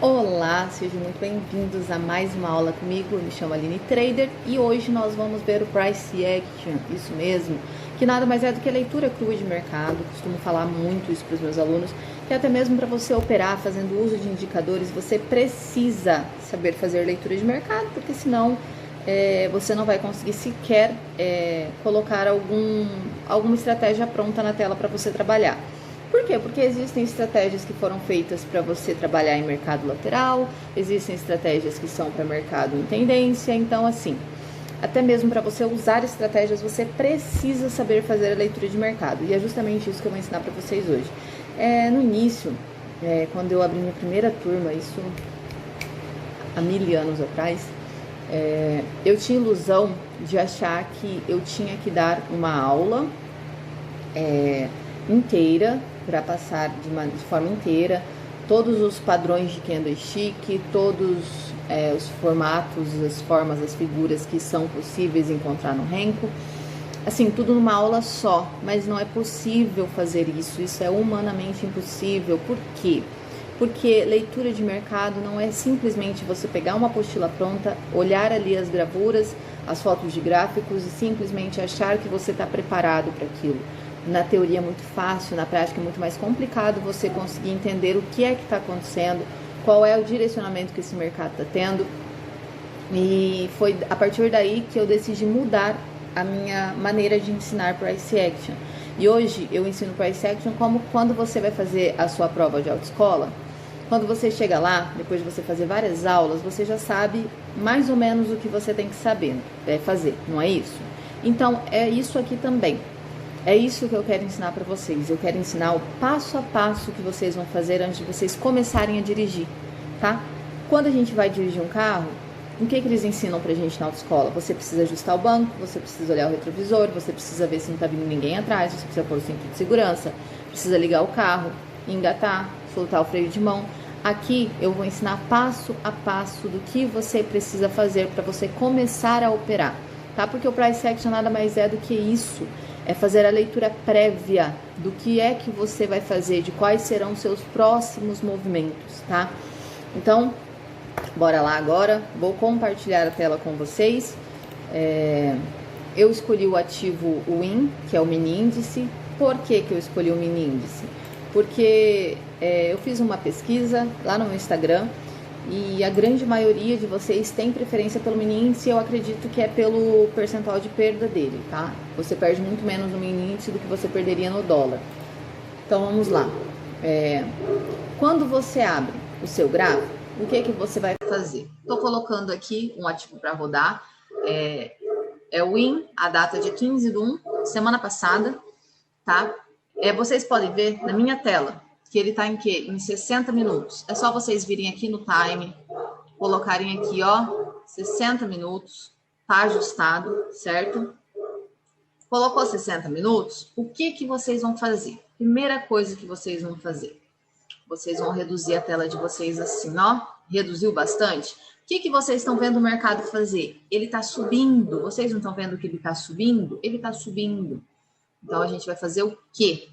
Olá, sejam muito bem-vindos a mais uma aula comigo. Eu me chamo Aline Trader e hoje nós vamos ver o Price Action, isso mesmo, que nada mais é do que a leitura crua de mercado. Costumo falar muito isso para os meus alunos, que até mesmo para você operar fazendo uso de indicadores, você precisa saber fazer leitura de mercado, porque senão você não vai conseguir sequer colocar alguma estratégia pronta na tela para você trabalhar. Por quê? Porque existem estratégias que foram feitas para você trabalhar em mercado lateral, existem estratégias que são para mercado em tendência, então assim, até mesmo para você usar estratégias, você precisa saber fazer a leitura de mercado, e é justamente isso que eu vou ensinar para vocês hoje. No início, quando eu abri minha primeira turma, isso há 1000 anos atrás, eu tinha ilusão de achar que eu tinha que dar uma aula inteira, para passar de forma inteira todos os padrões de candlestick, todos os formatos, as formas, as figuras que são possíveis encontrar no Renko, assim, tudo numa aula só, mas não é possível fazer isso, isso é humanamente impossível. Por quê? Porque leitura de mercado não é simplesmente você pegar uma apostila pronta, olhar ali as gravuras, as fotos de gráficos e simplesmente achar que você está preparado para aquilo. Na teoria é muito fácil, na prática é muito mais complicado você conseguir entender o que é que está acontecendo, qual é o direcionamento que esse mercado está tendo. E foi a partir daí que eu decidi mudar a minha maneira de ensinar Price Action. E hoje eu ensino Price Action como quando você vai fazer a sua prova de autoescola. Quando você chega lá, depois de você fazer várias aulas, você já sabe mais ou menos o que você tem que saber fazer, não é isso? Então é isso aqui também. É isso que eu quero ensinar para vocês. Eu quero ensinar o passo a passo que vocês vão fazer antes de vocês começarem a dirigir, tá? Quando a gente vai dirigir um carro, o que eles ensinam pra gente na autoescola? Você precisa ajustar o banco, você precisa olhar o retrovisor, você precisa ver se não tá vindo ninguém atrás, você precisa pôr o cinto de segurança, precisa ligar o carro, engatar, soltar o freio de mão. Aqui eu vou ensinar passo a passo do que você precisa fazer para você começar a operar, tá? Porque o Price Action nada mais é do que isso. É fazer a leitura prévia do que é que você vai fazer, de quais serão os seus próximos movimentos, tá? Então, bora lá agora. Vou compartilhar a tela com vocês. Eu escolhi o ativo WIN, que é o mini índice. Por que eu escolhi o mini índice? Porque eu fiz uma pesquisa lá no meu Instagram e a grande maioria de vocês tem preferência pelo mini índice. Eu acredito que é pelo percentual de perda dele, tá? Você perde muito menos no mini índice do que você perderia no dólar. Então vamos lá. Quando você abre o seu gráfico, o que você vai fazer? Estou colocando aqui um ativo para rodar. É o WIN, a data de 15/1, semana passada, tá? Vocês podem ver na minha tela que ele tá em quê? Em 60 minutos. É só vocês virem aqui no time, colocarem aqui, ó, 60 minutos, tá ajustado, certo? Colocou 60 minutos, o que vocês vão fazer? Primeira coisa que vocês vão fazer, vocês vão reduzir a tela de vocês assim, ó, reduziu bastante. O que vocês estão vendo o mercado fazer? Ele tá subindo, vocês não estão vendo que ele tá subindo? Ele tá subindo. Então a gente vai fazer o quê?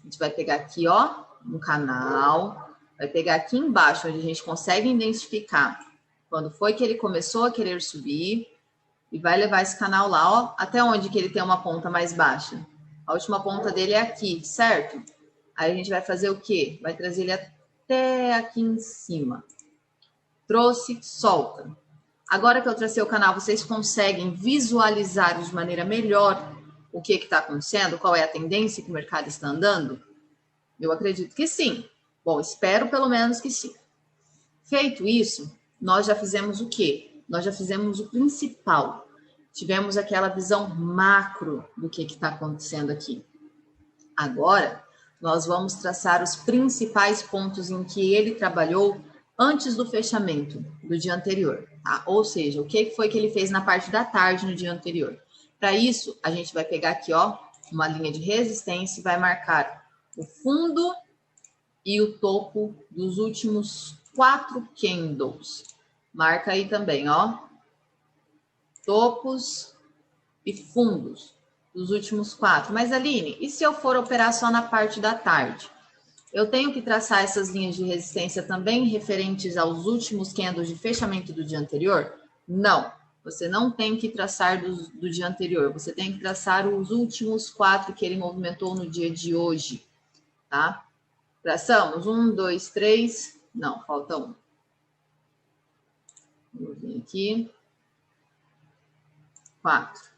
A gente vai pegar aqui, ó, no canal, vai pegar aqui embaixo, onde a gente consegue identificar quando foi que ele começou a querer subir, e vai levar esse canal lá, ó, até onde que ele tem uma ponta mais baixa. A última ponta dele é aqui, certo? Aí a gente vai fazer o quê? Vai trazer ele até aqui em cima. Trouxe, solta. Agora que eu tracei o canal, vocês conseguem visualizar de maneira melhor o que está acontecendo? Qual é a tendência que o mercado está andando? Eu acredito que sim. Bom, espero pelo menos que sim. Feito isso, nós já fizemos o quê? Nós já fizemos o principal. Tivemos aquela visão macro do que está acontecendo aqui. Agora, nós vamos traçar os principais pontos em que ele trabalhou antes do fechamento do dia anterior, tá? Ou seja, o que foi que ele fez na parte da tarde no dia anterior. Para isso, a gente vai pegar aqui, ó, uma linha de resistência e vai marcar o fundo e o topo dos últimos 4 candles. Marca aí também, ó. Topos e fundos dos últimos 4. Mas, Aline, e se eu for operar só na parte da tarde? Eu tenho que traçar essas linhas de resistência também referentes aos últimos candles de fechamento do dia anterior? Não, você não tem que traçar do dia anterior, você tem que traçar os últimos 4 que ele movimentou no dia de hoje, tá? Traçamos 1, 2, 3, não, falta um. Vou vir aqui. 4.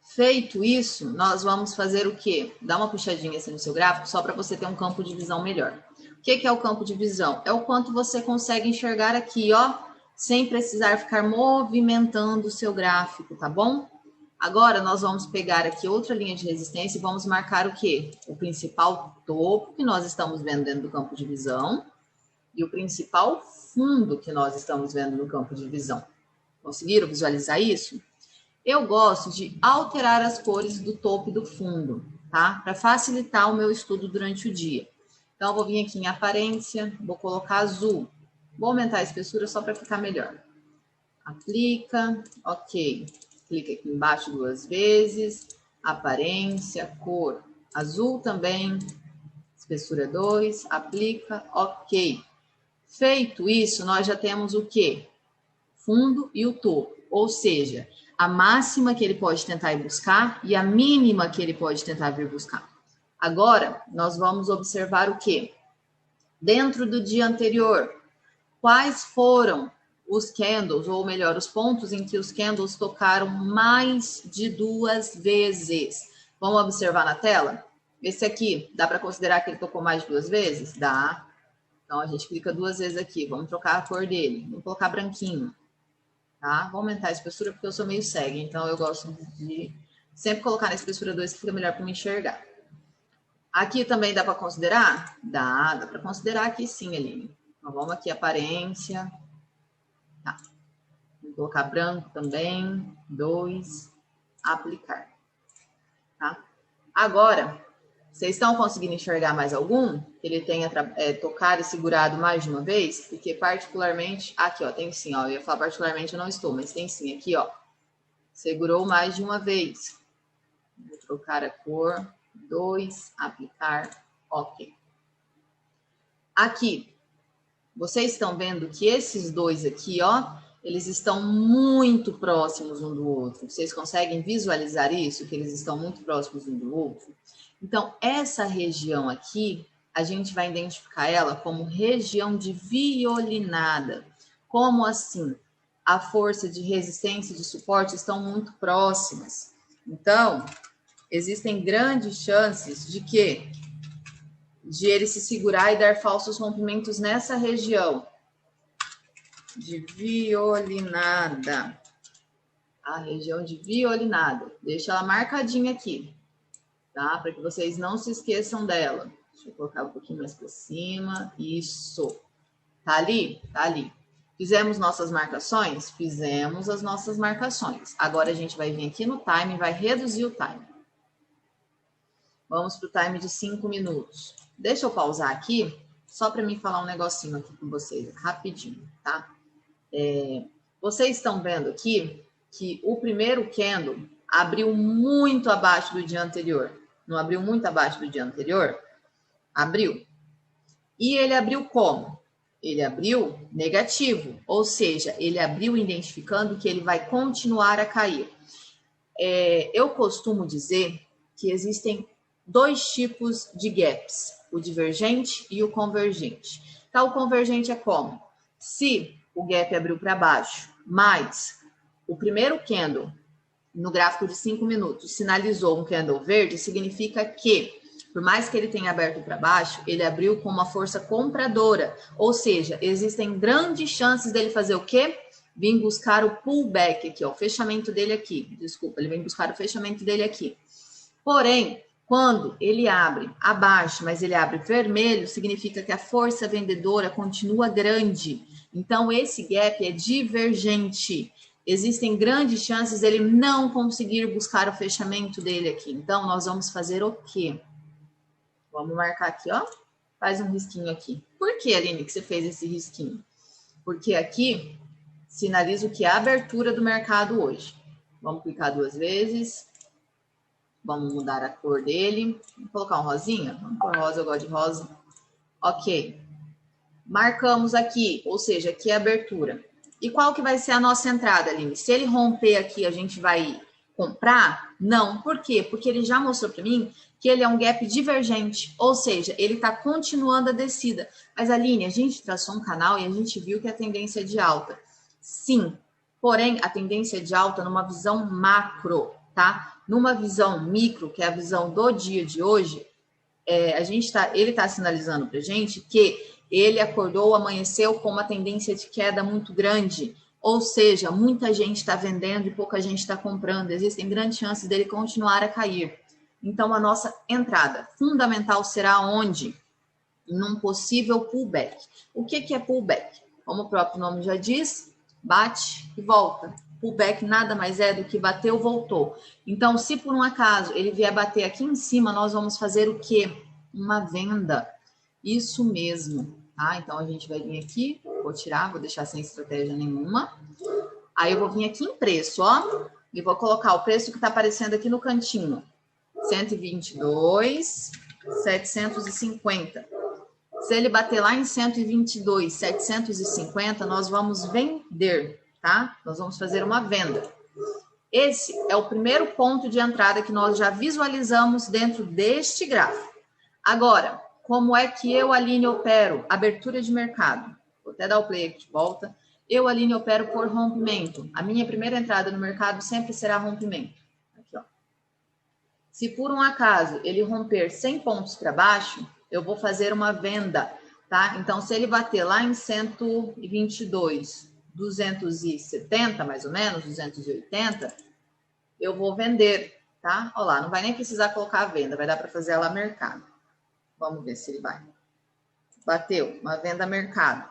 Feito isso, nós vamos fazer o quê? Dá uma puxadinha assim no seu gráfico, só para você ter um campo de visão melhor. O que é o campo de visão? É o quanto você consegue enxergar aqui, ó, sem precisar ficar movimentando o seu gráfico, tá bom? Agora, nós vamos pegar aqui outra linha de resistência e vamos marcar o quê? O principal topo que nós estamos vendo dentro do campo de visão e o principal fundo que nós estamos vendo no campo de visão. Conseguiram visualizar isso? Eu gosto de alterar as cores do topo e do fundo, tá? Para facilitar o meu estudo durante o dia. Então, eu vou vir aqui em aparência, vou colocar azul. Vou aumentar a espessura só para ficar melhor. Aplica, ok. Clica aqui embaixo 2 vezes. Aparência, cor azul também. Espessura 2, aplica, ok. Feito isso, nós já temos o quê? Fundo e o topo, ou seja, a máxima que ele pode tentar ir buscar e a mínima que ele pode tentar vir buscar. Agora, nós vamos observar o quê? Dentro do dia anterior, quais foram os candles, ou melhor, os pontos em que os candles tocaram mais de 2 vezes? Vamos observar na tela? Esse aqui, dá para considerar que ele tocou mais de 2 vezes? Dá. Então, a gente clica 2 vezes aqui. Vamos trocar a cor dele. Vamos colocar branquinho. Tá? Vou aumentar a espessura porque eu sou meio cega, então eu gosto de sempre colocar na espessura 2 que fica melhor para me enxergar. Aqui também dá para considerar? Dá para considerar aqui sim, Aline. Então vamos aqui, aparência. Tá. Vou colocar branco também. 2. Aplicar. Tá? Agora, vocês estão conseguindo enxergar mais algum? Que ele tenha tocado e segurado mais de uma vez? Porque particularmente... Aqui, ó, tem sim, ó. Eu ia falar particularmente, eu não estou, mas tem sim. Aqui, ó. Segurou mais de uma vez. Vou trocar a cor. 2, aplicar, ok. Aqui, vocês estão vendo que esses dois aqui, ó, eles estão muito próximos um do outro. Vocês conseguem visualizar isso? Que eles estão muito próximos um do outro? Então, essa região aqui, a gente vai identificar ela como região de violinada. Como assim? A força de resistência e de suporte estão muito próximas. Então, existem grandes chances de quê? De ele se segurar e dar falsos rompimentos nessa região de violinada. A região de violinada. Deixa ela marcadinha aqui, tá? Para que vocês não se esqueçam dela. Deixa eu colocar um pouquinho mais para cima. Isso. Tá ali? Tá ali. Fizemos nossas marcações? Fizemos as nossas marcações. Agora a gente vai vir aqui no time e vai reduzir o time. Vamos para o time de 5 minutos. Deixa eu pausar aqui, só para mim falar um negocinho aqui com vocês, rapidinho, tá? Vocês estão vendo aqui que o primeiro candle abriu muito abaixo do dia anterior. Não abriu muito abaixo do dia anterior? Abriu. E ele abriu como? Ele abriu negativo, ou seja, ele abriu identificando que ele vai continuar a cair. Eu costumo dizer que existem 2 tipos de gaps, o divergente e o convergente. Então, o convergente é como? Se o gap abriu para baixo, mas o primeiro candle no gráfico de 5 minutos sinalizou um candle verde, significa que, por mais que ele tenha aberto para baixo, ele abriu com uma força compradora, ou seja, existem grandes chances dele fazer o quê? Vim buscar o pullback aqui, ó, o fechamento dele aqui. Desculpa, ele vem buscar o fechamento dele aqui. Porém, quando ele abre abaixo, mas ele abre vermelho, significa que a força vendedora continua grande. Então, esse gap é divergente. Existem grandes chances dele não conseguir buscar o fechamento dele aqui. Então, nós vamos fazer o quê? Vamos marcar aqui, ó. Faz um risquinho aqui. Por que, Aline, que você fez esse risquinho? Porque aqui sinaliza o que é a abertura do mercado hoje. Vamos clicar 2 vezes. Vamos mudar a cor dele. Vou colocar um rosinha? Vamos pôr rosa, eu gosto de rosa. Ok. Marcamos aqui, ou seja, aqui é a abertura. E qual que vai ser a nossa entrada, Aline? Se ele romper aqui, a gente vai comprar? Não. Por quê? Porque ele já mostrou para mim que ele é um gap divergente, ou seja, ele está continuando a descida. Mas, Aline, a gente traçou um canal e a gente viu que a tendência é de alta. Sim, porém, a tendência é de alta numa visão macro, tá? Numa visão micro, que é a visão do dia de hoje, ele está sinalizando para a gente que ele acordou, amanheceu com uma tendência de queda muito grande, ou seja, muita gente está vendendo e pouca gente está comprando, existem grandes chances dele continuar a cair. Então, a nossa entrada fundamental será onde? Num possível pullback. O que é pullback? Como o próprio nome já diz, bate e volta. Pullback nada mais é do que bateu, voltou. Então, se por um acaso ele vier bater aqui em cima, nós vamos fazer o quê? Uma venda. Isso mesmo, tá? Então, a gente vai vir aqui, vou tirar, vou deixar sem estratégia nenhuma. Aí, eu vou vir aqui em preço, ó, e vou colocar o preço que tá aparecendo aqui no cantinho. 122,750. Se ele bater lá em 122,750, nós vamos vender, tá? Nós vamos fazer uma venda. Esse é o primeiro ponto de entrada que nós já visualizamos dentro deste gráfico. Agora, como é que eu, Aline, opero? Abertura de mercado. Vou até dar o play aqui de volta. Eu, Aline, opero por rompimento. A minha primeira entrada no mercado sempre será rompimento. Aqui, ó. Se por um acaso ele romper 100 pontos para baixo, eu vou fazer uma venda, tá? Então, se ele bater lá em 122, 270, mais ou menos, 280, eu vou vender, tá? Olha lá, não vai nem precisar colocar a venda, vai dar para fazer ela mercado. Vamos ver se ele vai. Bateu, uma venda mercado.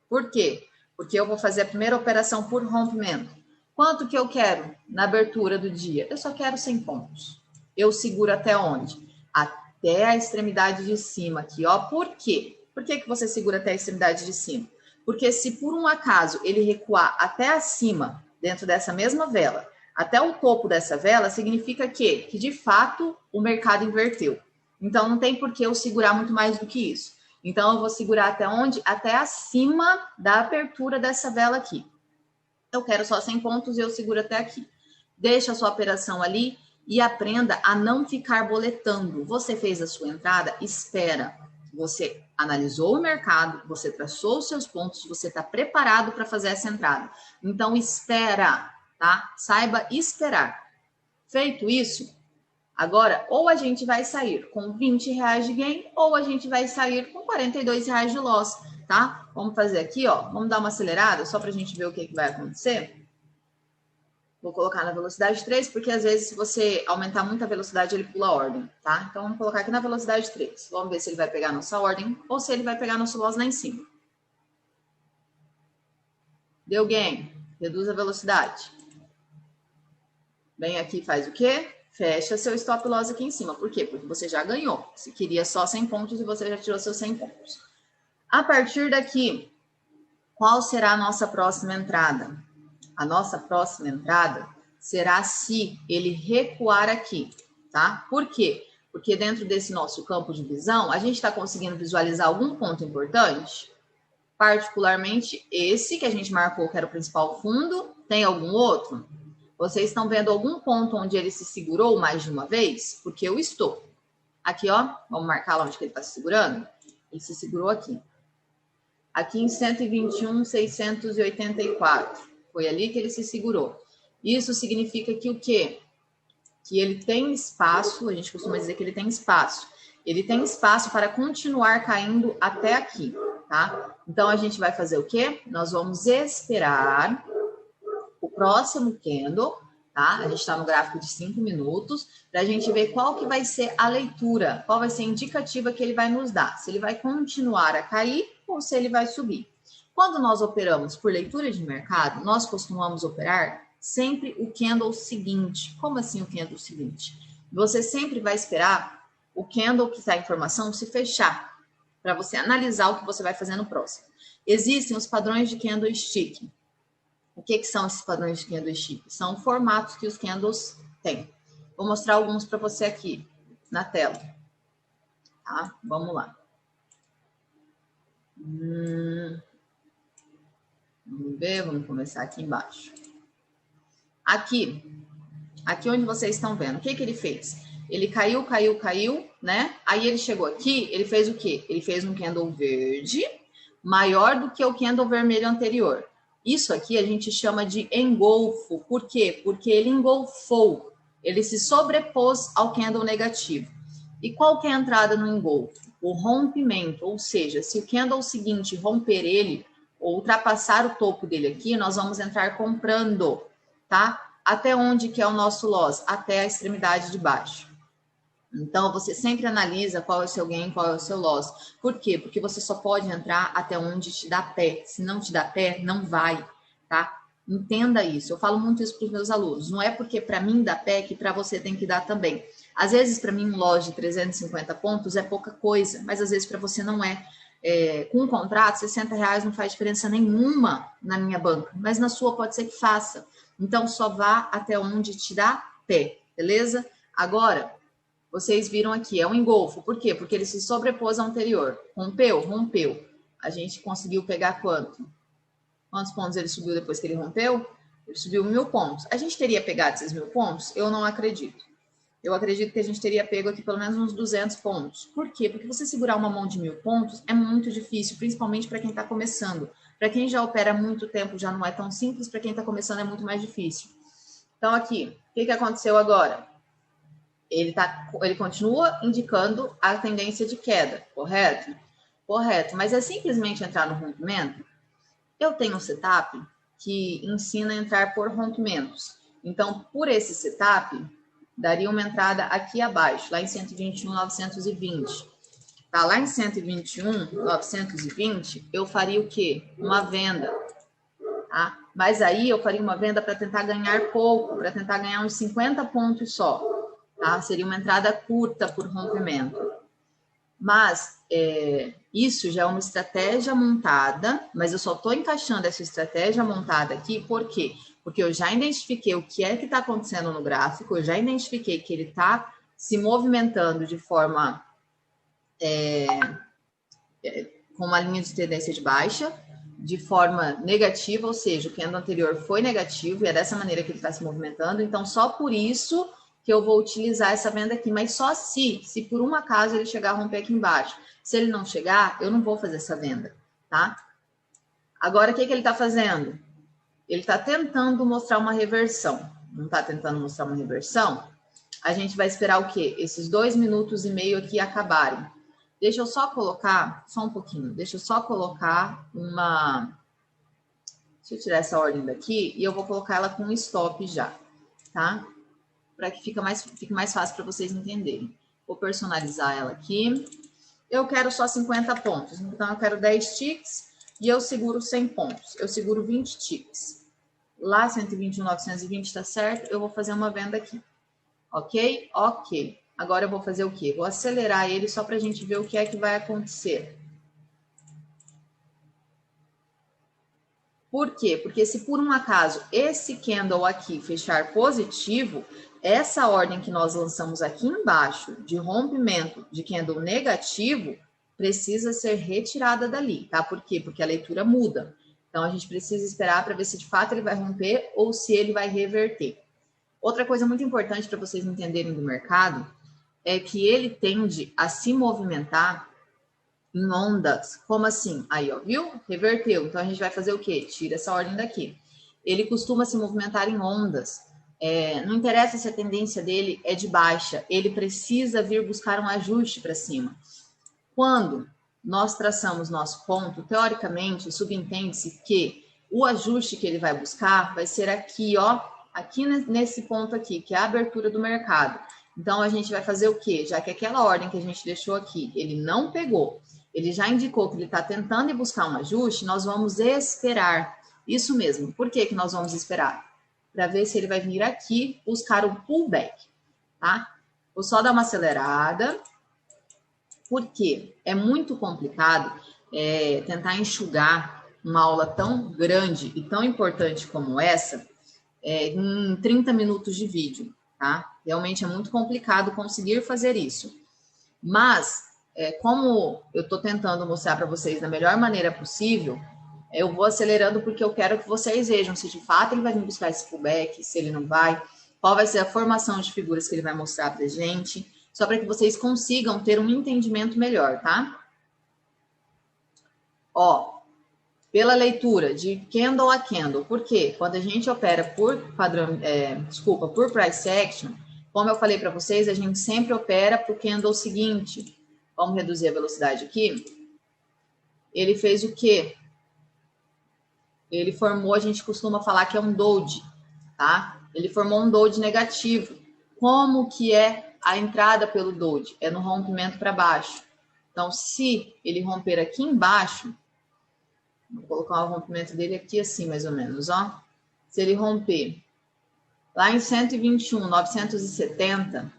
Por quê? Porque eu vou fazer a primeira operação por rompimento. Quanto que eu quero na abertura do dia? Eu só quero 100 pontos. Eu seguro até onde? Até a extremidade de cima aqui, ó. Por quê? Por que que você segura até a extremidade de cima? Porque se por um acaso ele recuar até acima, dentro dessa mesma vela, até o topo dessa vela, significa que de fato o mercado inverteu. Então não tem por que eu segurar muito mais do que isso. Então eu vou segurar até onde? Até acima da abertura dessa vela aqui. Eu quero só 100 pontos e eu seguro até aqui. Deixa a sua operação ali e aprenda a não ficar boletando. Você fez a sua entrada, espera. Você analisou o mercado, você traçou os seus pontos, você está preparado para fazer essa entrada. Então, espera, tá? Saiba esperar. Feito isso, agora, ou a gente vai sair com R$20 de gain, ou a gente vai sair com R$42 de loss, tá? Vamos fazer aqui, ó. Vamos dar uma acelerada, só para a gente ver o que vai acontecer. Vou colocar na velocidade 3, porque às vezes se você aumentar muito a velocidade, ele pula a ordem, tá? Então, vamos colocar aqui na velocidade 3. Vamos ver se ele vai pegar a nossa ordem ou se ele vai pegar nosso loss lá em cima. Deu gain. Reduz a velocidade. Vem aqui e faz o quê? Fecha seu stop loss aqui em cima. Por quê? Porque você já ganhou. Você queria só 100 pontos e você já tirou seus 100 pontos. A partir daqui, qual será a nossa próxima entrada? A nossa próxima entrada será se ele recuar aqui, tá? Por quê? Porque dentro desse nosso campo de visão, a gente está conseguindo visualizar algum ponto importante? Particularmente esse que a gente marcou que era o principal fundo. Tem algum outro? Vocês estão vendo algum ponto onde ele se segurou mais de uma vez? Porque eu estou. Aqui, ó, vamos marcar lá onde que ele está se segurando? Ele se segurou aqui. Aqui em 121,684. Foi ali que ele se segurou. Isso significa que o quê? Que ele tem espaço, a gente costuma dizer que ele tem espaço. Ele tem espaço para continuar caindo até aqui, tá? Então, a gente vai fazer o quê? Nós vamos esperar o próximo candle, tá? A gente está no gráfico de 5 minutos, para a gente ver qual que vai ser a leitura, qual vai ser a indicativa que ele vai nos dar. Se ele vai continuar a cair ou se ele vai subir. Quando nós operamos por leitura de mercado, nós costumamos operar sempre o candle seguinte. Como assim o candle seguinte? Você sempre vai esperar o candle que está em formação se fechar, para você analisar o que você vai fazer no próximo. Existem os padrões de candlestick. O que são esses padrões de candlestick? São formatos que os candles têm. Vou mostrar alguns para você aqui na tela. Tá? Vamos lá. Vamos ver, vamos começar aqui embaixo. Aqui onde vocês estão vendo, o que ele fez? Ele caiu, né? Aí ele chegou aqui, ele fez o quê? Ele fez um candle verde maior do que o candle vermelho anterior. Isso aqui a gente chama de engolfo. Por quê? Porque ele engolfou, ele se sobrepôs ao candle negativo. E qual que é a entrada no engolfo? O rompimento, ou seja, se o candle seguinte romper ele, ou ultrapassar o topo dele aqui, nós vamos entrar comprando, tá? Até onde que é o nosso loss? Até a extremidade de baixo. Então, você sempre analisa qual é o seu gain, qual é o seu loss. Por quê? Porque você só pode entrar até onde te dá pé. Se não te dá pé, não vai, tá? Entenda isso. Eu falo muito isso para os meus alunos. Não é porque para mim dá pé que para você tem que dar também. Às vezes, para mim, um loss de 350 pontos é pouca coisa, mas às vezes para você não é. Com um contrato, R$60 não faz diferença nenhuma na minha banca, mas na sua pode ser que faça. Então, só vá até onde te dá pé, beleza? Agora, vocês viram aqui, é um engolfo. Por quê? Porque ele se sobrepôs ao anterior. Rompeu? Rompeu. A gente conseguiu pegar quanto? Quantos pontos ele subiu depois que ele rompeu? Ele subiu 1.000 pontos. A gente teria pegado esses 1.000 pontos? Eu não acredito. Eu acredito que a gente teria pego aqui pelo menos uns 200 pontos. Por quê? Porque você segurar uma mão de 1.000 pontos é muito difícil, principalmente para quem está começando. Para quem já opera há muito tempo, já não é tão simples. Para quem está começando, é muito mais difícil. Então, aqui, o que aconteceu agora? Ele continua indicando a tendência de queda, correto? Correto, mas é simplesmente entrar no rompimento? Eu tenho um setup que ensina a entrar por rompimentos. Então, por esse setup, daria uma entrada aqui abaixo, lá em 121.920. Tá, lá em 121.920, eu faria o quê? Uma venda, tá? Mas aí eu faria uma venda para tentar ganhar pouco, para tentar ganhar uns 50 pontos só, tá? Seria uma entrada curta por rompimento. Mas isso já é uma estratégia montada, mas eu só estou encaixando essa estratégia montada aqui, por quê? Porque eu já identifiquei o que é que está acontecendo no gráfico, eu já identifiquei que ele está se movimentando de forma com uma linha de tendência de baixa, de forma negativa, ou seja, o candle anterior foi negativo e é dessa maneira que ele está se movimentando. Então, só por isso que eu vou utilizar essa venda aqui, mas só se por um acaso ele chegar a romper aqui embaixo. Se ele não chegar, eu não vou fazer essa venda, tá? Agora, o que ele está fazendo? Ele está tentando mostrar uma reversão. Não está tentando mostrar uma reversão? A gente vai esperar o quê? Esses 2 minutos e meio aqui acabarem. Deixa eu só colocar, só um pouquinho, deixa eu só colocar uma... Deixa eu tirar essa ordem daqui e eu vou colocar ela com um stop já, tá? Para que fique mais fácil para vocês entenderem. Vou personalizar ela aqui. Eu quero só 50 pontos, então eu quero 10 ticks e eu seguro 100 pontos. Eu seguro 20 ticks. Lá 121.920 tá certo, eu vou fazer uma venda aqui. Ok? Ok. Agora eu vou fazer o quê? Vou acelerar ele só para a gente ver o que é que vai acontecer. Por quê? Porque se por um acaso esse candle aqui fechar positivo, essa ordem que nós lançamos aqui embaixo de rompimento de candle negativo precisa ser retirada dali, tá? Por quê? Porque a leitura muda. Então a gente precisa esperar para ver se de fato ele vai romper ou se ele vai reverter. Outra coisa muito importante para vocês entenderem do mercado é que ele tende a se movimentar em ondas. Como assim? Aí, ó, viu? Reverteu. Então, a gente vai fazer o quê? Tira essa ordem daqui. Ele costuma se movimentar em ondas. Não interessa se a tendência dele é de baixa. Ele precisa vir buscar um ajuste para cima. Quando nós traçamos nosso ponto, teoricamente, subentende-se que o ajuste que ele vai buscar vai ser aqui, ó. Aqui nesse ponto aqui, que é a abertura do mercado. Então, a gente vai fazer o quê? Já que aquela ordem que a gente deixou aqui, ele não pegou, ele já indicou que ele está tentando ir buscar um ajuste, nós vamos esperar. Isso mesmo. Por que nós vamos esperar? Para ver se ele vai vir aqui buscar um pullback, tá? Vou só dar uma acelerada, porque é muito complicado tentar enxugar uma aula tão grande e tão importante como essa em 30 minutos de vídeo. tá? Realmente é muito complicado conseguir fazer isso. Mas, como eu estou tentando mostrar para vocês da melhor maneira possível, eu vou acelerando porque eu quero que vocês vejam se de fato ele vai vir buscar esse pullback, se ele não vai, qual vai ser a formação de figuras que ele vai mostrar pra gente, só para que vocês consigam ter um entendimento melhor, tá? Ó, pela leitura de candle a candle, porque quando a gente opera por padrão, por price action, como eu falei para vocês, a gente sempre opera para o candle seguinte. Vamos reduzir a velocidade aqui. Ele fez o quê? Ele formou, a gente costuma falar que é um doji, tá? Ele formou um doji negativo. Como que é a entrada pelo doji? É no rompimento para baixo. Então, se ele romper aqui embaixo, vou colocar o rompimento dele aqui assim, mais ou menos, ó. Se ele romper lá em 121,970,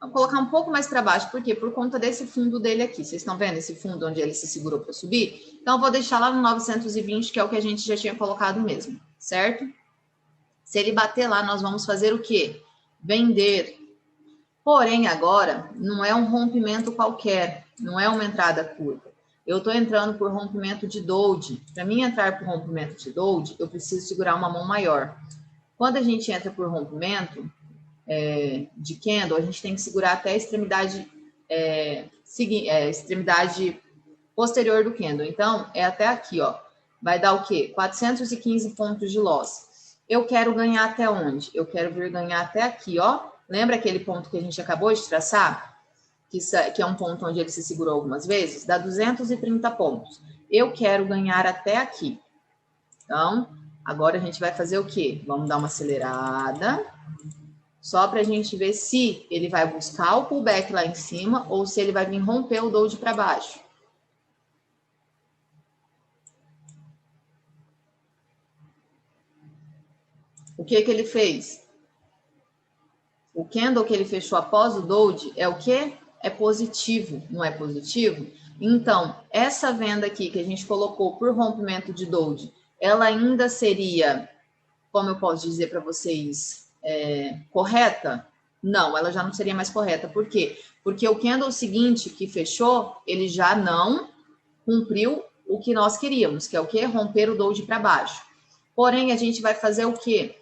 vamos colocar um pouco mais para baixo, por quê? Por conta desse fundo dele aqui. Vocês estão vendo esse fundo onde ele se segurou para subir? Então, eu vou deixar lá no 920, que é o que a gente já tinha colocado mesmo, certo? Se ele bater lá, nós vamos fazer o quê? Vender. Porém, agora, não é um rompimento qualquer, não é uma entrada curta. Eu estou entrando por rompimento de doji. Para mim entrar por rompimento de doji, eu preciso segurar uma mão maior. Quando a gente entra por rompimento de candle, a gente tem que segurar até a extremidade, extremidade posterior do candle. Então, é até aqui, ó. Vai dar o quê? 415 pontos de loss. Eu quero ganhar até onde? Eu quero vir ganhar até aqui, ó. Lembra aquele ponto que a gente acabou de traçar? Que é um ponto onde ele se segurou algumas vezes? Dá 230 pontos. Eu quero ganhar até aqui. Então, agora a gente vai fazer o quê? Vamos dar uma acelerada. Só para a gente ver se ele vai buscar o pullback lá em cima ou se ele vai vir romper o doji para baixo. O que ele fez? O candle que ele fechou após o doji é o quê? É positivo, não é positivo? Então, essa venda aqui que a gente colocou por rompimento de doji, ela ainda seria, como eu posso dizer para vocês, correta? Não, ela já não seria mais correta. Por quê? Porque o candle seguinte que fechou, ele já não cumpriu o que nós queríamos, que é o quê? Romper o doji para baixo. Porém, a gente vai fazer o quê?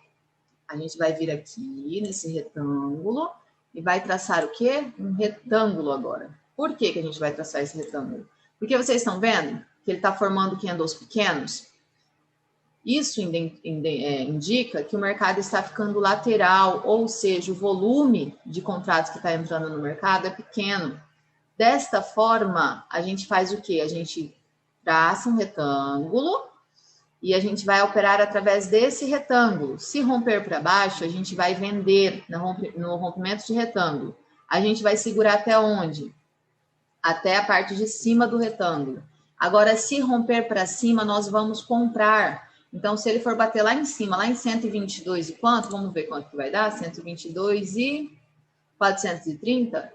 A gente vai vir aqui nesse retângulo e vai traçar o quê? Um retângulo agora. Por que a gente vai traçar esse retângulo? Porque vocês estão vendo que ele está formando candles pequenos? Isso indica que o mercado está ficando lateral, ou seja, o volume de contratos que está entrando no mercado é pequeno. Desta forma, a gente faz o quê? A gente traça um retângulo e a gente vai operar através desse retângulo. Se romper para baixo, a gente vai vender no rompimento de retângulo. A gente vai segurar até onde? Até a parte de cima do retângulo. Agora, se romper para cima, nós vamos comprar. Então, se ele for bater lá em cima, lá em 122 e quanto? Vamos ver quanto que vai dar? 122 e 430?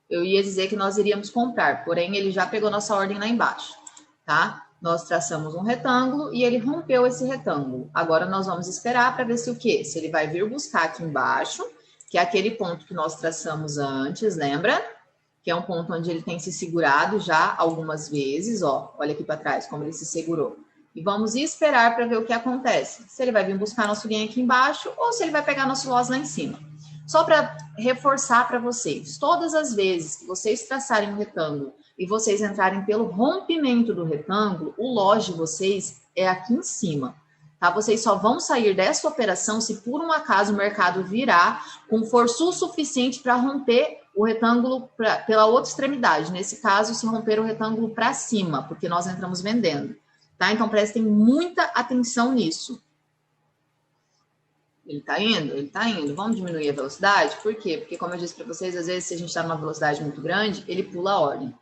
Eu ia dizer que nós iríamos comprar, porém ele já pegou nossa ordem lá embaixo, tá? Nós traçamos um retângulo e ele rompeu esse retângulo. Agora nós vamos esperar para ver se o quê? Se ele vai vir buscar aqui embaixo, que é aquele ponto que nós traçamos antes, lembra? Que é um ponto onde ele tem se segurado já algumas vezes, ó. Olha aqui para trás como ele se segurou. E vamos esperar para ver o que acontece. Se ele vai vir buscar nosso gain aqui embaixo ou se ele vai pegar nosso loss lá em cima. Só para reforçar para vocês, todas as vezes que vocês traçarem um retângulo e vocês entrarem pelo rompimento do retângulo, o loss de vocês é aqui em cima, tá? Vocês só vão sair dessa operação se por um acaso o mercado virar com força o suficiente para romper o retângulo pela outra extremidade. Nesse caso, se romper o retângulo para cima, porque nós entramos vendendo, tá? Então prestem muita atenção nisso. Ele tá indo? Ele tá indo. Vamos diminuir a velocidade? Por quê? Porque, como eu disse para vocês, às vezes, se a gente está numa velocidade muito grande, ele pula a ordem.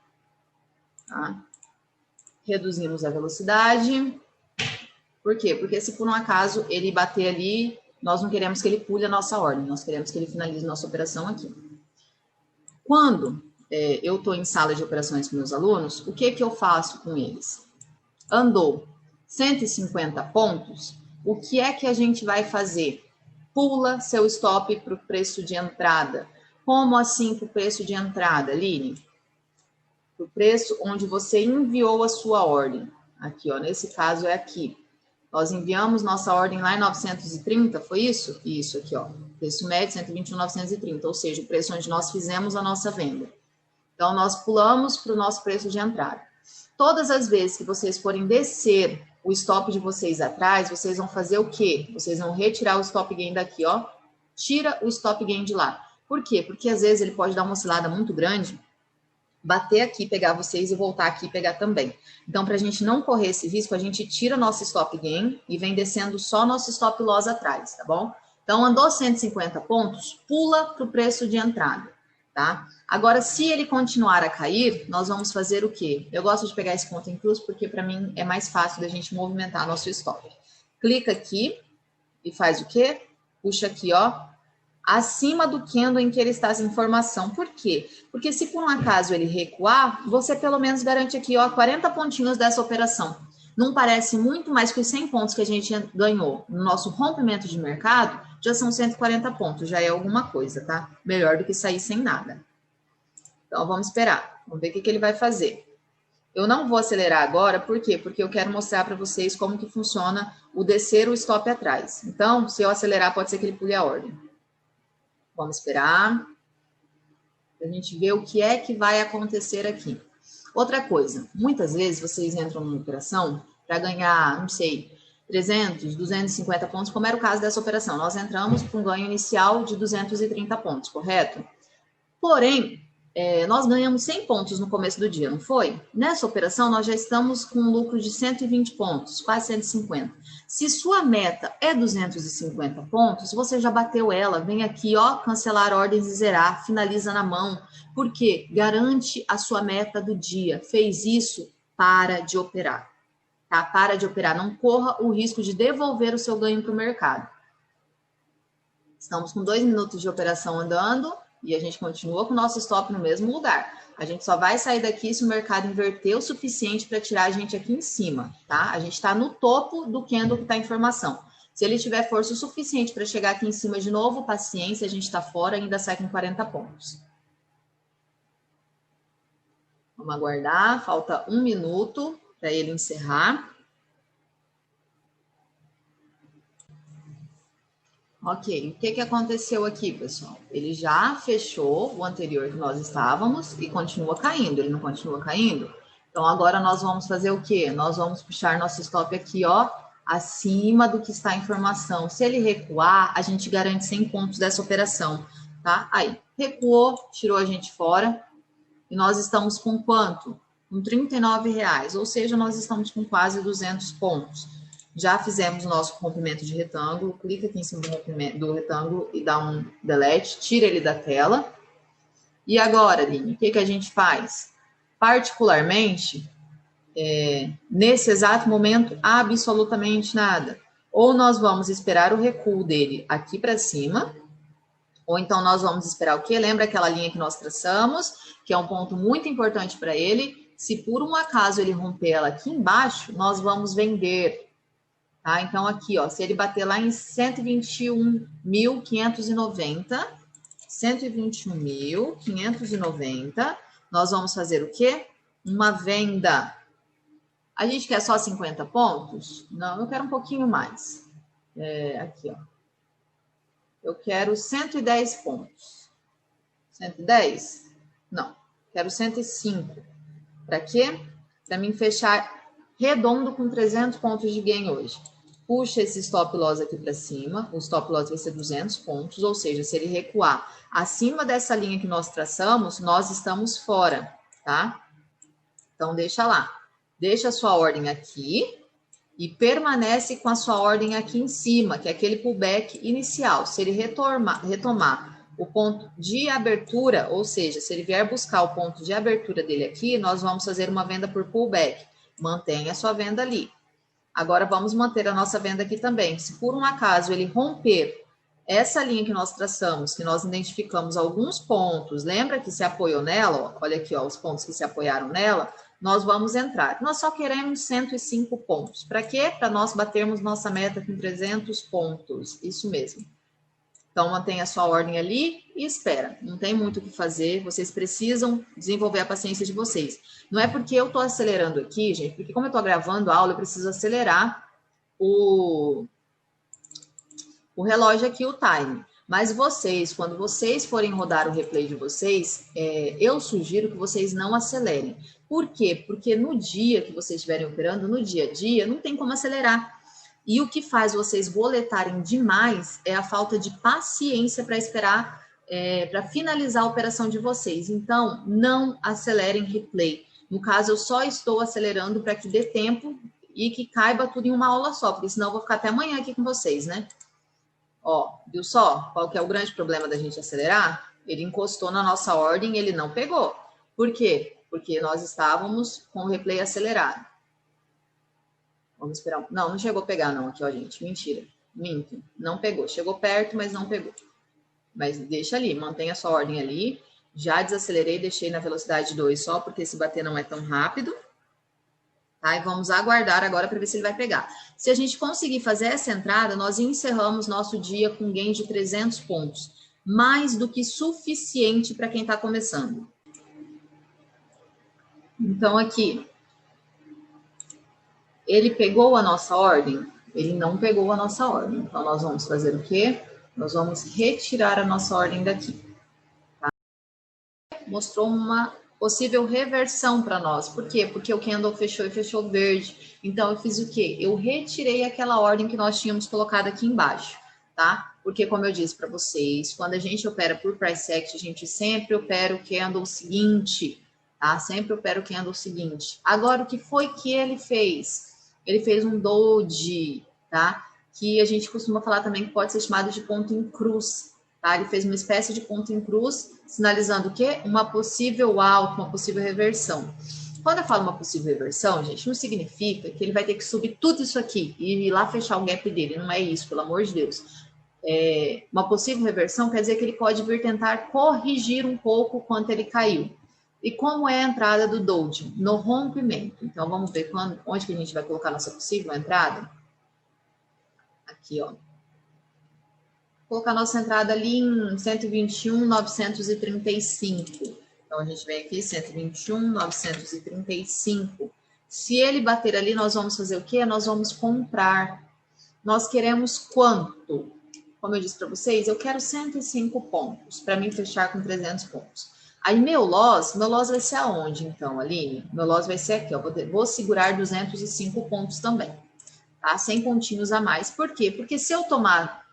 Tá? Reduzimos a velocidade. Por quê? Porque se por um acaso ele bater ali, nós não queremos que ele pule a nossa ordem. Nós queremos que ele finalize nossa operação aqui. Quando eu estou em sala de operações com meus alunos, o que eu faço com eles? Andou 150 pontos, o que é que a gente vai fazer? pula seu stop para o preço de entrada. Como assim para o preço de entrada, Aline? Para o preço onde você enviou a sua ordem. Aqui, ó, nesse caso é aqui. Nós enviamos nossa ordem lá em 930, foi isso? Isso aqui, ó. Preço médio 121.930, ou seja, o preço onde nós fizemos a nossa venda. Então, nós pulamos para o nosso preço de entrada. Todas as vezes que vocês forem descer o stop de vocês atrás, vocês vão fazer o quê? Vocês vão retirar o stop gain daqui, ó. Tira o stop gain de lá. Por quê? Porque às vezes ele pode dar uma oscilada muito grande, bater aqui, pegar vocês e voltar aqui e pegar também. Então, para a gente não correr esse risco, a gente tira nosso stop gain e vem descendo só nosso stop loss atrás, tá bom? Então, andou 150 pontos, pula para o preço de entrada, tá? Agora, se ele continuar a cair, nós vamos fazer o quê? Eu gosto de pegar esse ponto em cruz porque para mim é mais fácil da gente movimentar nosso stop. Clica aqui e faz o quê? Puxa aqui, ó, acima do candle em que ele está sem informação. Por quê? Porque se por um acaso ele recuar, você pelo menos garante aqui, ó, 40 pontinhos dessa operação. Não parece muito, mas que os 100 pontos que a gente ganhou no nosso rompimento de mercado já são 140 pontos, já é alguma coisa, tá? Melhor do que sair sem nada. Então, vamos esperar. Vamos ver o que ele vai fazer. Eu não vou acelerar agora, por quê? Porque eu quero mostrar para vocês como que funciona o descer o stop atrás. Então, se eu acelerar, pode ser que ele pule a ordem. Vamos esperar. Pra gente ver o que é que vai acontecer aqui. Outra coisa, muitas vezes vocês entram numa operação para ganhar, não sei, 300, 250 pontos, como era o caso dessa operação. Nós entramos com um ganho inicial de 230 pontos, correto? Porém, nós ganhamos 100 pontos no começo do dia, não foi? Nessa operação, nós já estamos com um lucro de 120 pontos, quase 150. Se sua meta é 250 pontos, você já bateu ela, vem aqui, ó, cancelar ordens e zerar, finaliza na mão. Por quê? Garante a sua meta do dia. Fez isso, para de operar. Tá? Para de operar, não corra o risco de devolver o seu ganho para o mercado. Estamos com 2 minutos de operação andando e a gente continua com o nosso stop no mesmo lugar. A gente só vai sair daqui se o mercado inverter o suficiente para tirar a gente aqui em cima, tá? A gente está no topo do candle que está em formação. Se ele tiver força o suficiente para chegar aqui em cima de novo, paciência, a gente está fora, ainda sai com 40 pontos. Vamos aguardar, falta 1 minuto para ele encerrar. Ok, o que aconteceu aqui, pessoal? Ele já fechou o anterior que nós estávamos e continua caindo, ele não continua caindo? Então, agora nós vamos fazer o quê? Nós vamos puxar nosso stop aqui, ó, acima do que está em formação. Se ele recuar, a gente garante 100 pontos dessa operação, tá? Aí, recuou, tirou a gente fora e nós estamos com quanto? Com R$39, ou seja, nós estamos com quase 200 pontos. Já fizemos o nosso rompimento de retângulo, clica aqui em cima do retângulo e dá um delete, tira ele da tela. E agora, Aline, o que a gente faz? Particularmente, nesse exato momento, absolutamente nada. Ou nós vamos esperar o recuo dele aqui para cima, ou então nós vamos esperar o quê? Lembra aquela linha que nós traçamos, que é um ponto muito importante para ele? Se por um acaso ele romper ela aqui embaixo, nós vamos vender. Tá? Então, aqui, ó, se ele bater lá em 121.590, 121.590, nós vamos fazer o quê? Uma venda. A gente quer só 50 pontos? Não, eu quero um pouquinho mais. Aqui, ó. Eu quero 110 pontos. 110? Não, quero 105. Para quê? Para mim fechar redondo com 300 pontos de gain hoje. Puxa esse stop loss aqui para cima, o stop loss vai ser 200 pontos, ou seja, se ele recuar acima dessa linha que nós traçamos, nós estamos fora, tá? Então, deixa lá. Deixa a sua ordem aqui e permanece com a sua ordem aqui em cima, que é aquele pullback inicial. Se ele retomar o ponto de abertura, ou seja, se ele vier buscar o ponto de abertura dele aqui, nós vamos fazer uma venda por pullback. Mantenha a sua venda ali. Agora, vamos manter a nossa venda aqui também. Se por um acaso ele romper essa linha que nós traçamos, que nós identificamos alguns pontos, lembra que se apoiou nela? Ó, olha aqui, ó, os pontos que se apoiaram nela, nós vamos entrar. Nós só queremos 105 pontos. Para quê? Para nós batermos nossa meta com 300 pontos. Isso mesmo. Então, mantenha a sua ordem ali e espera. Não tem muito o que fazer, vocês precisam desenvolver a paciência de vocês. Não é porque eu estou acelerando aqui, gente, porque como eu estou gravando a aula, eu preciso acelerar o relógio aqui, o time. Mas vocês, quando vocês forem rodar o replay de vocês, eu sugiro que vocês não acelerem. Por quê? Porque no dia que vocês estiverem operando, no dia a dia, não tem como acelerar. E o que faz vocês boletarem demais é a falta de paciência para esperar, para finalizar a operação de vocês. Então, não acelerem replay. No caso, eu só estou acelerando para que dê tempo e que caiba tudo em uma aula só, porque senão eu vou ficar até amanhã aqui com vocês, né? Ó, viu só? Qual que é o grande problema da gente acelerar? Ele encostou na nossa ordem e ele não pegou. Por quê? Porque nós estávamos com o replay acelerado. Vamos esperar. Não chegou a pegar não aqui, ó, gente. Mentira. Minto. Não pegou. Chegou perto, mas não pegou. Mas deixa ali, mantenha a sua ordem ali. Já desacelerei, deixei na velocidade 2 só, porque se bater não é tão rápido. Tá? E vamos aguardar agora para ver se ele vai pegar. Se a gente conseguir fazer essa entrada, nós encerramos nosso dia com gain de 300 pontos. Mais do que suficiente para quem está começando. Então, aqui, ele pegou a nossa ordem? Ele não pegou a nossa ordem. Então, nós vamos fazer o quê? Nós vamos retirar a nossa ordem daqui. Tá? Mostrou uma possível reversão para nós. Por quê? Porque o candle fechou e fechou verde. Então, eu fiz o quê? Eu retirei aquela ordem que nós tínhamos colocado aqui embaixo, tá? Porque, como eu disse para vocês, quando a gente opera por price action, a gente sempre opera o candle seguinte, tá? Sempre opera o candle seguinte. Agora, o que foi que ele fez? Ele fez um doji, tá? Que a gente costuma falar também que pode ser chamado de ponto em cruz, tá? Ele fez uma espécie de ponto em cruz, sinalizando o quê? Uma possível alta, uma possível reversão. Quando eu falo uma possível reversão, gente, não significa que ele vai ter que subir tudo isso aqui e ir lá fechar o gap dele. Não é isso, pelo amor de Deus. Uma possível reversão quer dizer que ele pode vir tentar corrigir um pouco quanto ele caiu. E como é a entrada do doji? No rompimento. Então, vamos ver onde que a gente vai colocar nossa possível entrada. Aqui, ó. Vou colocar nossa entrada ali em 121.935. Então, a gente vem aqui, 121.935. Se ele bater ali, nós vamos fazer o quê? Nós vamos comprar. Nós queremos quanto? Como eu disse para vocês, eu quero 105 pontos para mim fechar com 300 pontos. Aí, meu loss vai ser aonde, então, Aline? Meu loss vai ser aqui, ó. Vou segurar 205 pontos também, tá? 100 pontinhos a mais. Por quê? Porque se eu tomar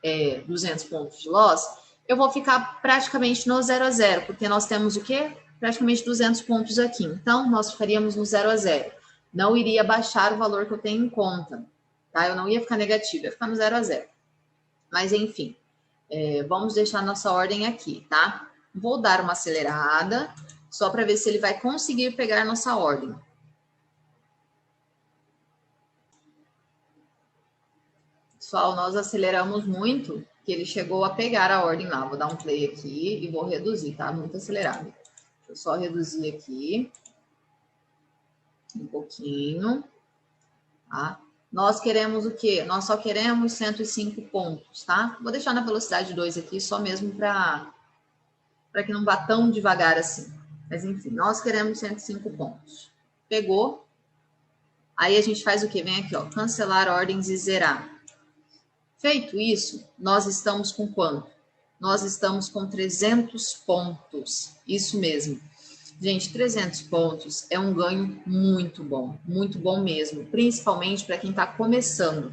200 pontos de loss, eu vou ficar praticamente no 0 a 0, porque nós temos o quê? Praticamente 200 pontos aqui. Então, nós ficaríamos no 0 a 0. Não iria baixar o valor que eu tenho em conta, tá? Eu não ia ficar negativo, ia ficar no 0 a 0. Mas, enfim, vamos deixar nossa ordem aqui, tá? Vou dar uma acelerada, só para ver se ele vai conseguir pegar nossa ordem. Pessoal, nós aceleramos muito, que ele chegou a pegar a ordem lá. Vou dar um play aqui e vou reduzir, tá? Muito acelerado. Deixa eu só reduzir aqui um pouquinho, tá? Nós queremos o quê? Nós só queremos 105 pontos, tá? Vou deixar na velocidade 2 aqui, só mesmo para que não vá tão devagar assim. Mas, enfim, nós queremos 105 pontos. Pegou. Aí, a gente faz o quê? Vem aqui, ó, cancelar ordens e zerar. Feito isso, nós estamos com quanto? Nós estamos com 300 pontos. Isso mesmo. Gente, 300 pontos é um ganho muito bom mesmo, principalmente para quem está começando.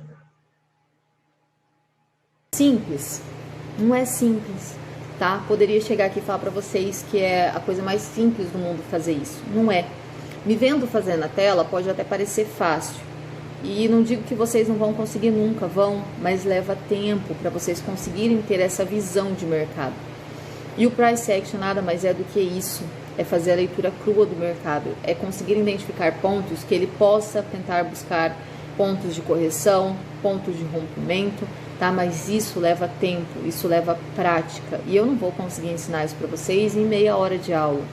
Simples? Não é simples, tá? Poderia chegar aqui e falar para vocês que é a coisa mais simples do mundo fazer isso. Não é. Me vendo fazer na tela pode até parecer fácil. E não digo que vocês não vão conseguir nunca, vão, mas leva tempo para vocês conseguirem ter essa visão de mercado. E o price action nada mais é do que isso. É fazer a leitura crua do mercado, é conseguir identificar pontos que ele possa tentar buscar pontos de correção, pontos de rompimento, tá? Mas isso leva tempo, isso leva prática, e eu não vou conseguir ensinar isso para vocês em meia hora de aula.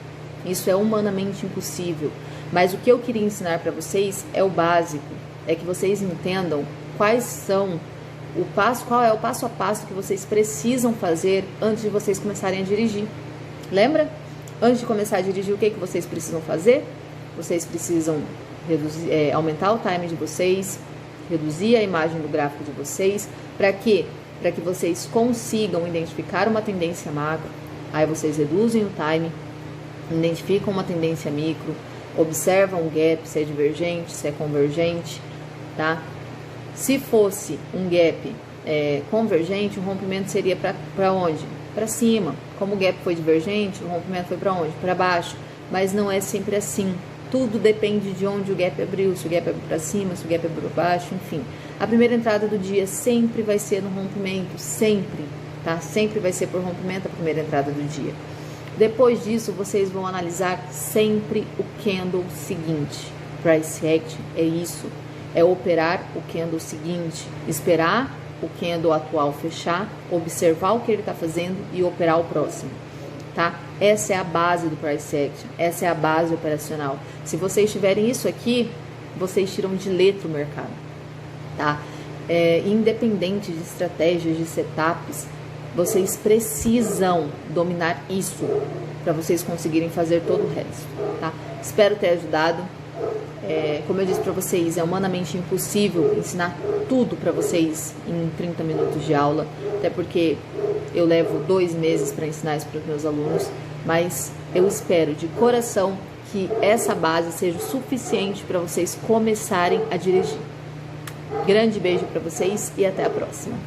Isso é humanamente impossível, mas o que eu queria ensinar para vocês é o básico, é que vocês entendam quais são qual é o passo a passo que vocês precisam fazer antes de vocês começarem a dirigir. Lembra? Antes de começar a dirigir, o que vocês precisam fazer? Vocês precisam aumentar o time de vocês, reduzir a imagem do gráfico de vocês. Para quê? Para que vocês consigam identificar uma tendência macro. Aí vocês reduzem o time, identificam uma tendência micro, observam o gap, se é divergente, se é convergente, tá? Se fosse um gap convergente, o rompimento seria para onde? Para cima. Como o gap foi divergente, o rompimento foi para onde? Para baixo. Mas não é sempre assim. Tudo depende de onde o gap abriu, se o gap abriu para cima, se o gap abriu para baixo, enfim. A primeira entrada do dia sempre vai ser no rompimento, sempre, tá? Sempre vai ser por rompimento a primeira entrada do dia. Depois disso, vocês vão analisar sempre o candle seguinte. Price action é isso, é operar o candle seguinte, esperar o candle atual fechar, observar o que ele está fazendo e operar o próximo, tá? Essa é a base do price action, essa é a base operacional. Se vocês tiverem isso aqui, vocês tiram de letra o mercado, tá? Independente de estratégias, de setups, vocês precisam dominar isso para vocês conseguirem fazer todo o resto, tá? Espero ter ajudado. Como eu disse para vocês, é humanamente impossível ensinar tudo para vocês em 30 minutos de aula, até porque eu levo 2 meses para ensinar isso para os meus alunos, mas eu espero de coração que essa base seja o suficiente para vocês começarem a dirigir. Grande beijo para vocês e até a próxima.